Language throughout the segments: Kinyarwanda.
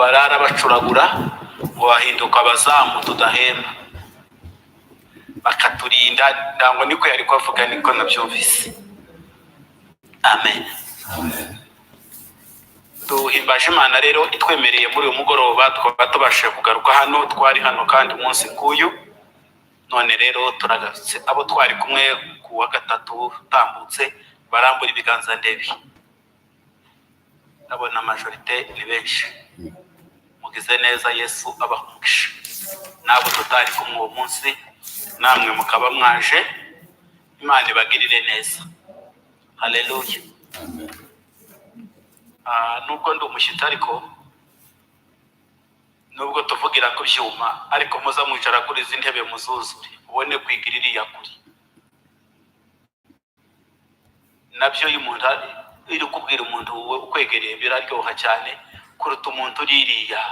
barara bacuragura ngo bahinduka abazamu tudahemba bakaturinda. Ndango niko yari kwavuga, niko nabyumvise. Amen. Duhimbaje Imana rero itwemereye muri uyu mugoroba twaba tubashije kugaruka hano. Twari hano kandi umunsi nk'uyu, none rero turagarutse. Abo twari kumwe ku wa gatatu utambutse barambura ibiganza ndebi, ndabona majorite ni benshi. Mugize neza, Yesu abahumugisha. Nabo tutari kumwe uwo munsi, namwe mukaba mwaje, Imana ibagirire neza. Haleluya. Nubwo ndi umushyitsi, ariko nubwo tuvugira ku byuma, ariko muza mwicara kuri izi ntebe muzuzure, ubone kwigira iriya kuri. Nabyo iyo umuntu iri kubwira umuntu ukwegereye biraryoha cyane kuruta umuntu uri iriya.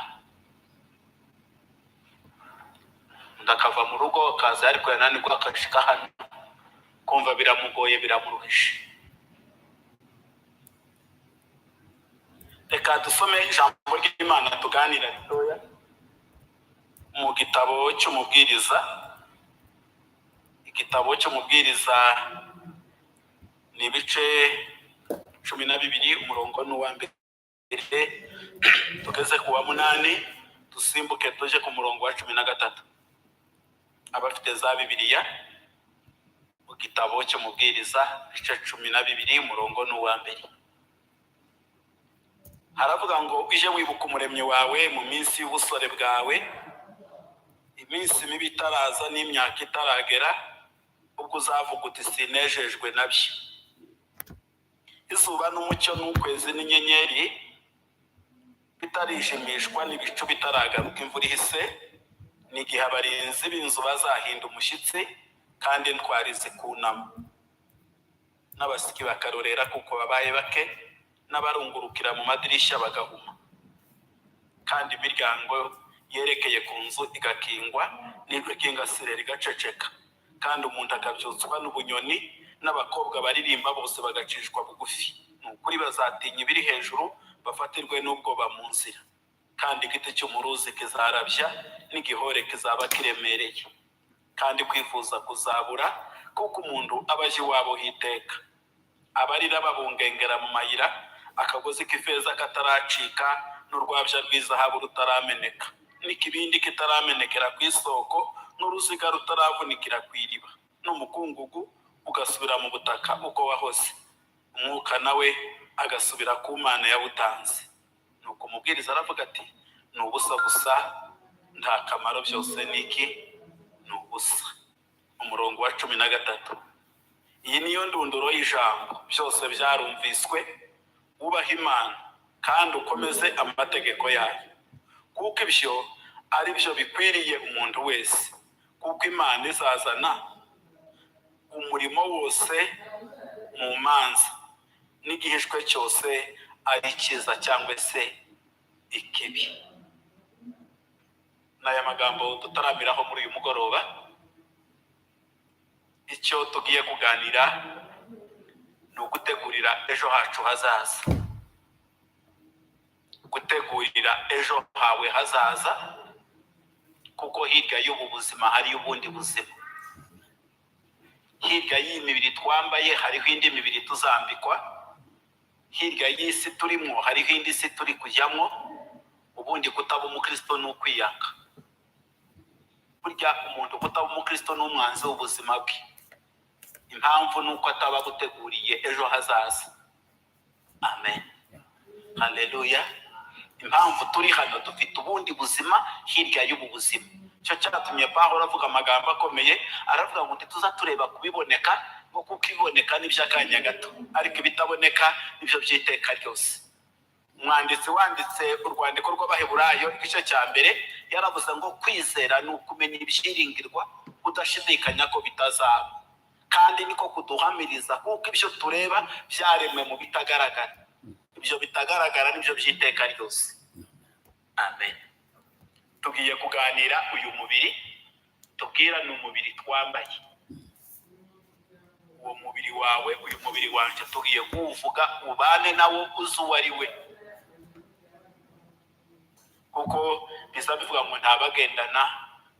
Ndakava mu rugo kaza, ariko yananirwa akashika hano, kumva biramugoye, biramuruhishe. Reka dusome ijambo ry'Imana tuganira ritoya mu gitabo cy'umubwiriza. Igitabo cy'umubwiriza ni ibice 12, umurongo n'uwa mbere tugeze ku wa 8, dusimbuke tuje ku murongo wa 13. Abafite za Bibiliya, mu gitabo cy'umubwiriza ibice 12, umurongo n'uwa mbere, haravuga ngo uje wibuka umuremyi wawe mu minsi y'ubusore bwawe, iminsi mibi itaraza n'imyaka itaragera, ubwo uzavuga uti sinejejwe nabyo. Izuba n'umucyo n'ukwezi n'inyenyeri bitarijimishwa n'ibicu bitaragaruka imvura ihise, n'igihe abarinzi b'inzu bazahinda umushyitsi kandi intwari zikunama, n'abasiki bakarorera kuko babaye bake, n'abarungurukira mu madirishya bagahuma, kandi imiryango yerekeye ku nzu igakingwa, n'ijwi ry'ingasire rigaceceka, kandi umuntu akabyutswa n'ubunyoni, n'abakobwa baririmba bose bagacishwa bugufi. Nukuri bazatinya ibiri hejuru, bafatirwe n'ubwoba mu nzira, kandi igiti cy'umuruzi kizarabya, n'igihore kizaba kiremereye, kandi kwifuza kuzabura, kuko umuntu abaje iwabo hiteka. Abarira babungengera mu mayira, akagozi k'ifeza kataracika, n'urwabya rw'izahabu rutarameneka, n'ikibindi kitaramenekera ku isoko, n'uruziga rutaravunikira ku iriba, n'umukungugu ugasubira mu butaka uko wahoze, umwuka nawe agasubira ku Mana yawutanze. Nuko umubwiriza aravuga ati, ni ubusa gusa, nta kamaro, byose niki? Ni ubusa. Umurongo wa 13, iyi niyo ndunduro y'ijambo. Byose byarumviswe, ubaha Imana kandi ukomeze amategeko yayo, kuko ibyo ari byo bikwiriye umuntu wese, kuko Imana izazana umurimo wose mu manza, n'igihishwe cyose ari cyiza cyangwa se ikibi. N'aya magambo tutaramiraho muri uyu mugoroba. Icyo tugiye kuganira ni ugutegurira ejo hacu hazaza, gutegurira ejo hawe hazaza, kuko hirya y'ubu buzima hari ubundi buzima. Hirya y'imibiri twambaye hariho indi mibiri tuzambikwa, hirya y'isi turimo hariho indi si turi kujyamo. Ubundi kutaba umukristo ni ukwiyanga. Burya umuntu kutaba umukristo ni umwanzi w'ubuzima bwe. Impamvu ni uko ataba guteguriye ejo hazaza. Amen. Haleluya. Impamvu turi hano dufite ubundi buzima hirya y'ubu buzima. Cyo cyatumye Pawulo avuga amagambo akomeye, aravuga ngo tuza tureba kubiboneka, kuko ibiboneka ni by'akanya gato, ariko ibitaboneka nibyo by'iteka ryose. Umwanditsi wanditse urwandiko rw'Abaheburayo igice cya mbere yaravuze ngo kwizera ni ukumenya ibyiringirwa, udashidikanya ko bitazaba, kandi niko kuduhamiriza kuko ibyo tureba byaremwe mu bitagaragara. Ibyo bitagaragara nibyo by'iteka ryose. Amen. Tugiye kuganira uyu mubiri, tubwira ni umubiri twambaye. Uwo mubiri wawe, uyu mubiri wanje tugiye kuvuga, ubane nawo uzi uwo ari we. kuko bisa bivuga ngo ntabagendana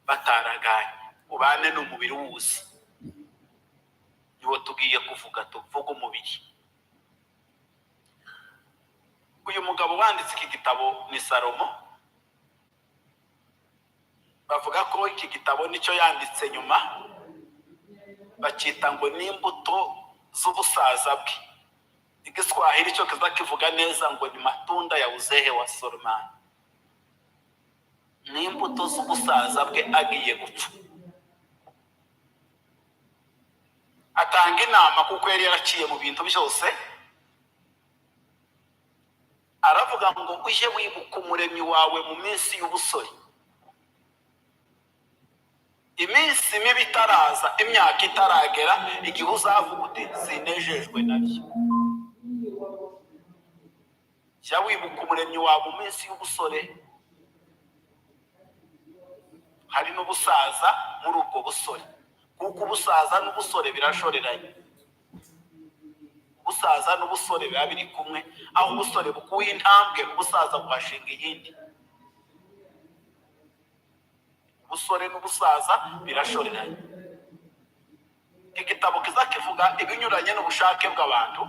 bataraganye, ubane n'umubiri wuzi. Niwo tugiye kuvuga, tuvuga umubiri. Uyu mugabo wanditse iki gitabo ni Salomo. Bavuga ko iki gitabo nicyo yanditse nyuma, bakita ngo n'imbuto z'ubusaza bwe. Igiswahili cyo kiza kivuga neza ngo ni matunda ya uzehe wa Solomoni. N'imbuto z'ubusaza bwe agiye gupfa. Atanga inama kuko yari yaraciye mu bintu byose. Aravuga ngo uje wibuka umuremyi wawe mu minsi y'ubusore. Iminsi mibi itaraza, imyaka itaragera, igihe uzavuga uti sinejejwe nabyo. Jya wibuka umuremyi wawe mu minsi y'ubusore. Hari n'ubusaza muri ubwo busore, kuko ubusaza n'ubusore birashoreranye. Ubusaza n'ubusore biba biri kumwe, aho ubusore bukuye intambwe, ubusaza buhashinga iyindi. Ubusore n'ubusaza birashoreranye. Iki gitabo kiza kivuga ibinyuranye n'ubushake bw'abantu,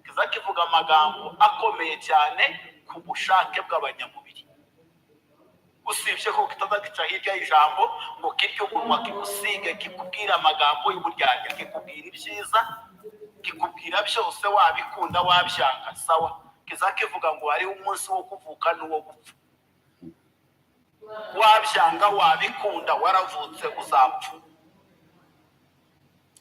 kiza kivuga amagambo akomeye cyane ku bushake bw'abanyamubiri. Usibye ko kitazagica hirya y'ijambo ngo kiryo umunwa kigusige, kikubwira amagambo y'uburyarya, kikubwira ibyiza, kikubwira byose, wabikunda wabyanga sawa. Kiza kivuga ngo hari umunsi wo kuvuka n'uwo gupfa. Wabyanga wabikunda waravutse uzapfa.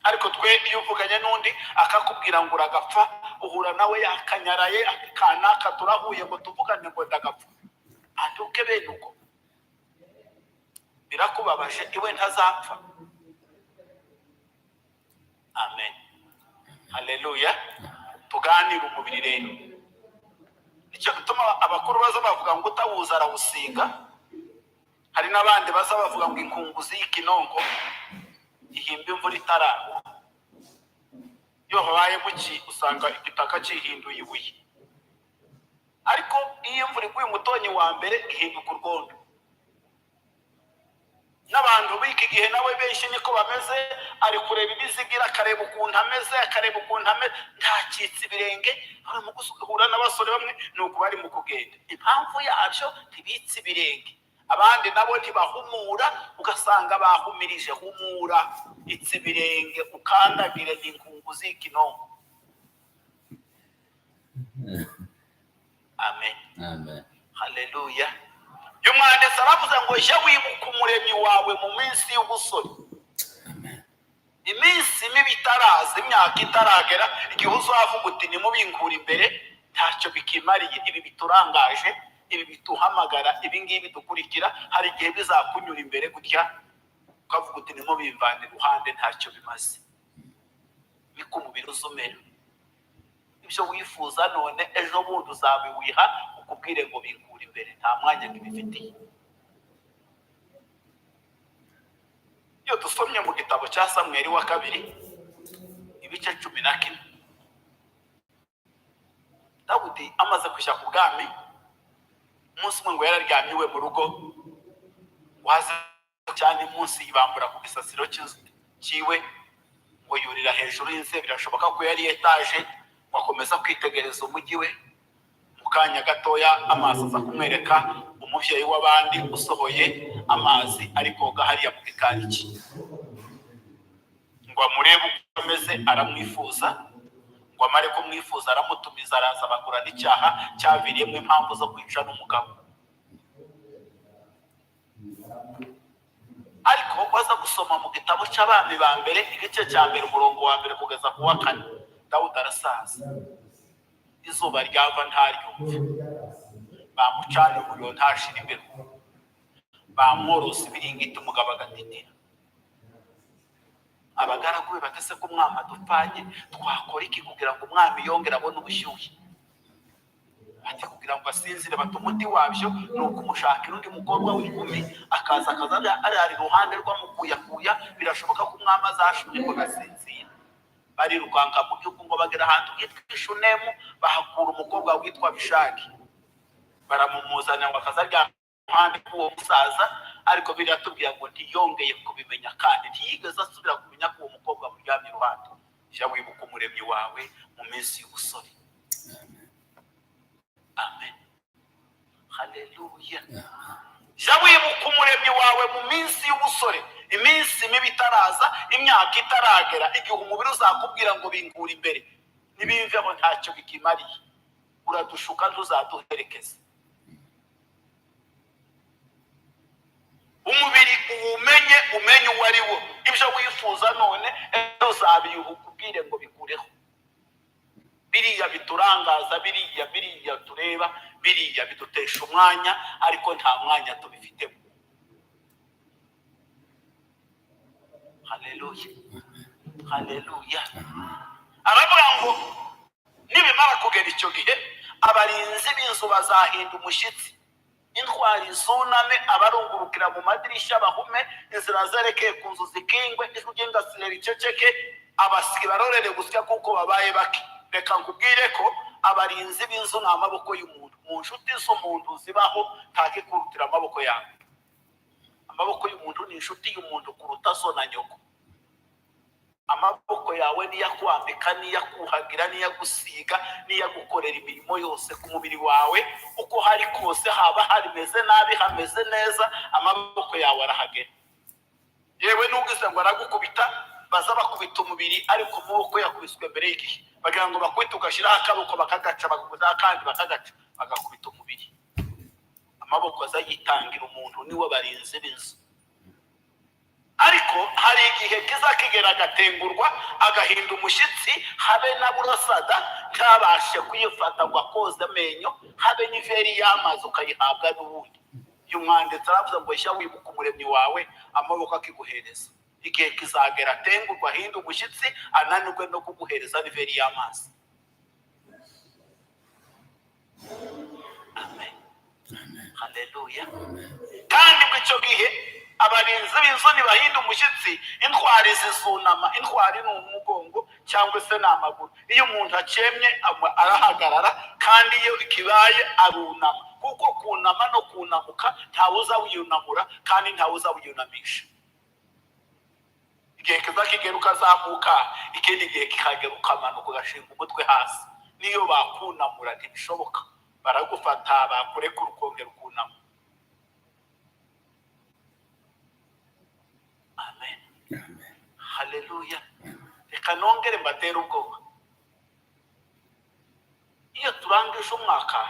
Ariko twe iyo uvuganye n'undi akakubwira ngo uragapfa, uhura nawe yakanyaraye, akanaka turahuye ngo tuvugane ngo ndagapfa. Anduke bene uko birakubabaje, iwe ntazapfa. Amen, haleluya. Tuganira umubiri rero. Nicyo gituma abakuru baza bavuga ngo utawuza arawusiga. Hari n'abandi baza bavuga ngo inkunguzi y'ikinonko ihimba imvura itaragwa. Iyo habaye buki usanga igitaka kihinduye ibuye. Ariko iyo imvura iguye umutonyi wa mbere ihinduka urwondo. N'abantu b'iki gihe nawe benshi niko bameze, ari kureba ibizigira, akareba ukuntu ameze, ntacitse ibirenge. Hari mu guhura n'abasore bamwe nuko bari mu kugenda, impamvu yabyo ntibitse ibirenge. Abandi nabo ntibahumura, ugasanga bahumirije. Humura, itse ibirenge, ukandagire n'inkunguzi y'ikinonko. Amen, amen, haleluya. Uyu mwanditsi aravuze ngo jya wibuka umuremyi wawe mu minsi y'ubusore. Iminsi mibi itaraza, imyaka itaragera, igihe uzavuga uti nimubinkura imbere, ntacyo bikimariye. Ibi biturangaje, ibi bituhamagara, ibi ngibi dukurikira, hari igihe bizakunyura imbere gutya ukavuga uti nimubimvane iruhande, ntacyo bimaze. Niko umubiri uzumera. Ibyo wifuza none ejo bundi uzabiwiha ukubwire ngo binkura imbere, nta mwanya bifitiye. Iyo dusomye mu gitabo cya Samweli wa kabiri ibice 14, Dawudi amaze kujya ku bwami, umunsi umwe ngo yararyamiwe mu rugo, waza cyane munsi yibambura ku gisasiro cyiwe, ngo yurira hejuru y'inze. Birashoboka ko yari etaje, wakomeza kwitegereza umujyi we. Mu kanya gatoya amazi aza kumwereka umubyeyi w'abandi usohoye amazi ari koga hariya mu gikari cye, ngo amurebe uko ameze, aramwifuza. Ngo amare kumwifuza aramutumiza, araza bakora n'icyaha cyaviriyemo impamvu zo kwica n'umugabo. Ariko baza gusoma mu gitabo cy'Abami ba mbere igice cya mbere umurongo wa mbere kugeza ku wa 4, Dawudi arasaza, izuba ryava ntaryumve, bamucana umuriro ntashira imbere, bamworosa ibiringiti umugabo agatitira. Abagaragu be batese ko umwami adupfanye, twakora iki kugira ngo umwami yongere abone ubushyuhe? Ati kugira ngo asinzire, bati umuti wabyo ni ukumushakira undi mukobwa w'inkumi, akaza ari iruhande rw'amukuyakuya. Birashoboka ko umwami azashumirwa agasinzira. Barirukanka mu gihugu ngo bagera ahantu hitwa Ishunemu, bahakura umukobwa witwa Bishaki. Baramumuzanira ngo akaza aryamye iruhande rw'uwo musaza, ariko biratubwira ngo ntiyongeye kubimenya kandi ntiyigeze asubira kumenya ko uwo mukobwa amuryamye iruhande. Jya wibuka umuremyi wawe mu minsi y'ubusore. Amen. Haleluya. Jya wibuka umuremyi wawe mu minsi y'ubusore, iminsi mibi itaraza, imyaka itaragera, igihe umubiri uzakubwira ngo bingura imbere nibimveho ntacyo bikimariye, uradushuka ntuzaduherekeze. Umubiri umenye uwo ari wo, ibyo wifuza none uzabikubwire ngo bikureho. Biriya biturangaza, biriya tureba, biriya bidutesha umwanya, ariko nta mwanya tubifitemo. Haleluya. Haleluya. Aravuga ngo nibimara kugera icyo gihe, abarinzi b'inzu bazahinda umushyitsi, intwari zuname, abarungurukira mu madirishya bahume, inzira zerekeye ku nzu zikingwe, ijwi ry'ingasire riceceke, abasyi barorere gusya kuko babaye bake. Reka nkubwire ko abarinzi b'inzu ni amaboko y'umuntu. Mu nshuti z'umuntu zibaho ntakikurutira amaboko yawe. Amaboko y'umuntu ni inshuti y'umuntu kuruta so na nyoko. Amaboko yawe niyo akwambika, niyo akuhagira, niyo agusiga, niyo agukorera imirimo yose ku mubiri wawe. Uko hari kose, haba harimeze nabi, hameze neza, amaboko yawe arahagera. Yewe n'ugize ngo aragukubita, baza bakubita umubiri, ariko amaboko yakubiswe mbere y'igihe. Bagira ngo bakwite ugashyiraho akaboko bakagaca, bakaguzaho akandi bakagaca, bagakubita umubiri. Amaboko aza yitangira umuntu, niwe barinzi b'inzu. Ariko hari igihe kiza kigera agatengurwa, agahinda umushyitsi, habe na burosada ntabashe kuyifata ngo akoze amenyo, habe n'iveri y'amazi ukayihabwa n'ubundi. Uyu mwanditsi aravuze ngo jya wibuka umuremyi wawe, amaboko akiguhereza. Igihe kizagera atengurwa, ahinda umushyitsi, ananirwe no kuguhereza n'iveri y'amazi. Amen. Haleluya. Kandi mu icyo gihe abarinzi b'inzu nibahinda umushyitsi, intwari zizunama. Intwari ni umugongo cyangwa se ni amaguru. Iyo umuntu acemye arahagarara, kandi iyo ikibaye arunama, kuko kunama no kunamuka ntawe uza wiyunamura kandi ntawe uza wiyunamisha. Igihe kiza kigera ukazamuka, ikindi gihe kikagera ukamanuka ugashinga umutwe hasi. Niyo bakunamura ntibishoboka, baragufata bakurekura ukongera ukunama. Amen. Haleluya. Reka nongere mbatera ubwoba. Iyo turangije umwaka,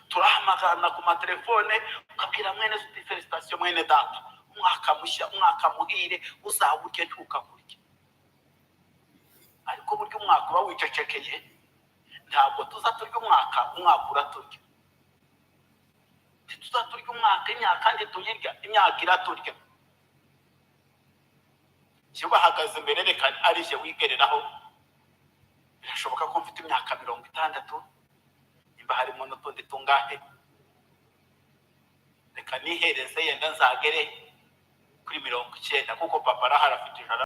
turahamagarana ku matelefone, ukabwira mwene zuti felicitation mwene data, umwaka mushya, umwaka muhire, uzawurye ntukakurye. Ariko burya umwaka uba wicecekeye, ntabwo tuzaturya umwaka uraturya. Tuzaturya umwaka, imyaka kandi tuyirya, imyaka iraturya. Iyo bahagaze imbere, reka arije wigereraho. Birashoboka ko mfite imyaka 60, nimba harimo n'utundi tungahe. Reka nihereze, yenda nzagere kuri 90, kuko papa arahari afite ijana.